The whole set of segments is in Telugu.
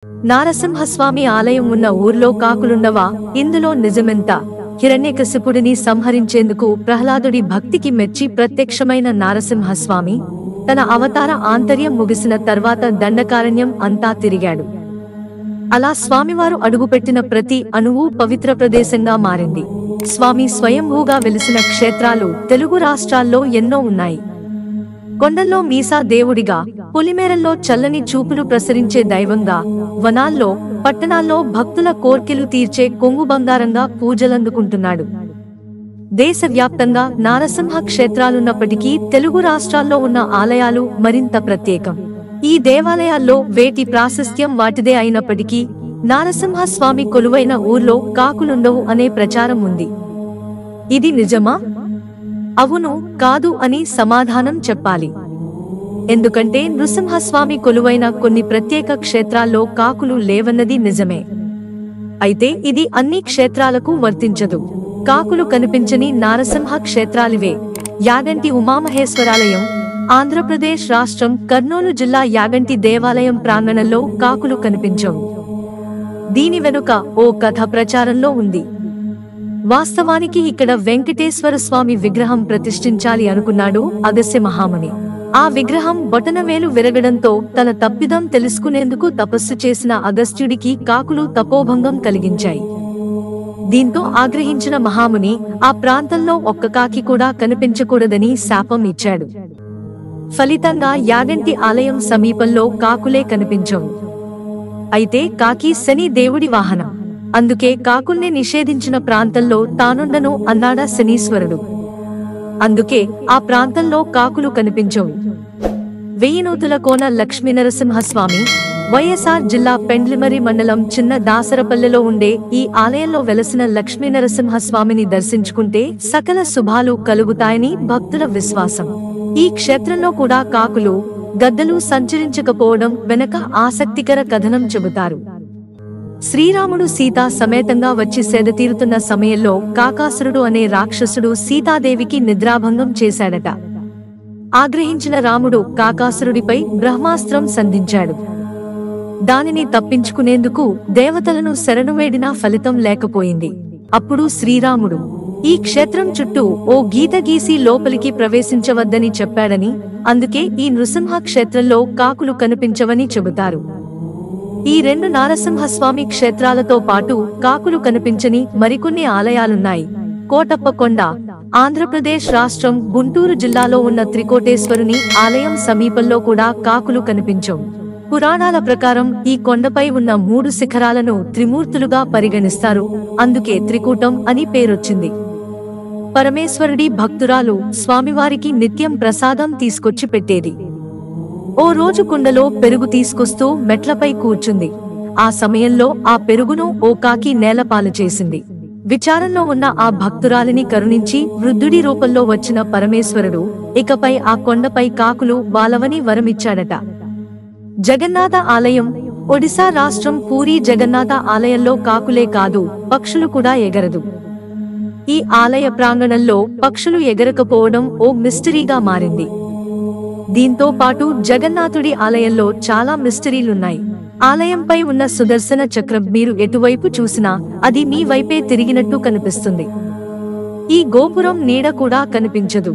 నారసింహస్వామి ఆలయం ఉన్న ఊర్లో కాకులుండవా? ఇందులో నిజమెంత? హిరణ్యకశిపుడిని సంహరించేందుకు ప్రహ్లాదుడి భక్తికి మెచ్చి ప్రత్యక్షమైన నారసింహస్వామి తన అవతార ఆంతర్యం ముగిసిన తర్వాత దండకారణ్యం అంతా తిరిగాడు. అలా స్వామివారు అడుగుపెట్టిన ప్రతి అణువు పవిత్ర ప్రదేశంగా మారింది. స్వామి స్వయంభూగా వెలిసిన క్షేత్రాలు తెలుగు రాష్ట్రాల్లో ఎన్నో ఉన్నాయి. కొండల్లో మీసా దేవుడిగా, పొలిమేరల్లో చల్లని చూపులు ప్రసరించే దైవంగా, వనాల్లో, పట్టణాల్లో భక్తుల కోర్కెలు తీర్చే కొంగు బంగారంగా పూజలందుకుంటున్నాడు. దేశవ్యాప్తంగా నారసింహ క్షేత్రాలున్నప్పటికీ తెలుగు రాష్ట్రాల్లో ఉన్న ఆలయాలు మరింత ప్రత్యేకం. ఈ దేవాలయాల్లో వేటి ప్రాశస్త్యం వాటిదే అయినప్పటికీ నారసింహ స్వామి కొలువైన ఊర్లో కాకులుండవు అనే ప్రచారం ఉంది. ఇది నిజమా? అవును, కాదు అని సమాధానం చెప్పాలి. ఎందుకంటే నృసింహస్వామి కొలువైన కొన్ని ప్రత్యేక క్షేత్రాల్లో కాకులు లేవన్నది నిజమే. అయితే ఇది అన్ని క్షేత్రాలకు వర్తించదు. కాకులు కనిపించని నారసింహ క్షేత్రాలివే: యాగంటి ఉమామహేశ్వరాలయం, ఆంధ్రప్రదేశ్ రాష్ట్రం కర్నూలు జిల్లా యాగంటి దేవాలయం ప్రాంగణంలో కాకులు కనిపించవు. దీని వెనుక ఓ కథ ప్రచారంలో ఉంది. వాస్తవానికి ఇక్కడ వెంకటేశ్వర స్వామి విగ్రహం ప్రతిష్ఠించాలి అనుకున్నాడు అగస్త్య మహాముని. ఆ విగ్రహం బొటనవేలు విరగడంతో తన తప్పిదం తెలుసుకునేందుకు తపస్సు చేసిన అగస్త్యుడికి కాకులు తపోభంగం కలిగించాయి. దీంతో ఆగ్రహించిన మహాముని ఆ ప్రాంతంలో ఒక్క కాకి కూడా కనిపించకూడదని శాపం ఇచ్చాడు. ఫలితంగా యాగంటి ఆలయం సమీపంలో కాకులే కనిపించవు. అయితే కాకి శని దేవుడి వాహనం. అందుకే కాకుల్ని నిషేధించిన ప్రాంతంలో తానుండను అన్నాడా శనీశ్వరుడు. అందుకే ఆ ప్రాంతంలో కాకులు కనిపించవు. వెయ్యినూతుల కోన లక్ష్మీనరసింహస్వామి వైఎస్ఆర్ జిల్లా పెండ్లిమరి మండలం చిన్న దాసరపల్లెలో ఉండే ఈ ఆలయంలో వెలసిన లక్ష్మీనరసింహస్వామిని దర్శించుకుంటే సకల శుభాలు కలుగుతాయని భక్తుల విశ్వాసం. ఈ క్షేత్రంలో కూడా కాకులు, గద్దలు సంచరించకపోవడం వెనక ఆసక్తికర కథనం చెబుతారు. శ్రీరాముడు సీతా సమేతంగా వచ్చి సేదతీరుతున్న సమయంలో కాకాసురుడు అనే రాక్షసుడు సీతాదేవికి నిద్రాభంగం చేశాడట. ఆగ్రహించిన రాముడు కాకాసురుడిపై బ్రహ్మాస్త్రం సంధించాడు. దానిని తప్పించుకునేందుకు దేవతలను శరణువేడినా ఫలితం లేకపోయింది. అప్పుడు శ్రీరాముడు ఈ క్షేత్రం చుట్టూ ఓ గీత గీసి లోపలికి ప్రవేశించవద్దని చెప్పాడని, అందుకే ఈ నృసింహ క్షేత్రంలో కాకులు కనిపించవని చెబుతారు. ఈ రెండు నారసింహస్వామి క్షేత్రాలతో పాటు కాకులు కనిపించని మరికొన్ని ఆలయాలున్నాయి. కోటప్పకొండ, ఆంధ్రప్రదేశ్ రాష్ట్రం గుంటూరు జిల్లాలో ఉన్న త్రికోటేశ్వరుని ఆలయం సమీపంలో కూడా కాకులు కనిపించవు. పురాణాల ప్రకారం ఈ కొండపై ఉన్న 3 శిఖరాలను త్రిమూర్తులుగా పరిగణిస్తారు. అందుకే త్రికూటం అని పేరొచ్చింది. పరమేశ్వరుడి భక్తురాలు స్వామివారికి నిత్యం ప్రసాదం తీసుకొచ్చి పెట్టేది. ఓ రోజు కుండలో పెరుగు తీసుకొస్తూ మెట్లపై కూర్చుంది. ఆ సమయంలో ఆ పెరుగును ఓ కాకి నేలపాలు చేసింది. విచారంలో ఉన్న ఆ భక్తురాలిని కరుణించి వృద్ధుడి రూపంలో వచ్చిన పరమేశ్వరుడు ఇకపై ఆ కొండపై కాకులు వాలవని వరమిచ్చాడట. జగన్నాథ ఆలయం, ఒడిశా రాష్ట్రం పూరీ జగన్నాథ ఆలయంలో కాకులే కాదు, పక్షులు కూడా ఎగరదు. ఈ ఆలయ ప్రాంగణంలో పక్షులు ఎగరకపోవడం ఓ మిస్టరీగా మారింది. దీంతో పాటు జగన్నాథుడి ఆలయంలో చాలా మిస్టరీలున్నాయి. ఆలయంపై ఉన్న సుదర్శన చక్రం మీరు ఎటువైపు చూసినా అది మీ వైపే తిరిగినట్టు కనిపిస్తుంది. ఈ గోపురం నీడ కూడా కనిపించదు.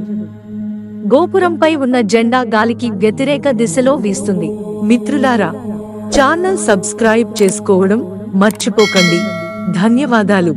గోపురంపై ఉన్న జెండా గాలికి వ్యతిరేక దిశలో వీస్తుంది. మిత్రులారా, ఛానల్ సబ్స్క్రైబ్ చేసుకోవడం మర్చిపోకండి. ధన్యవాదాలు.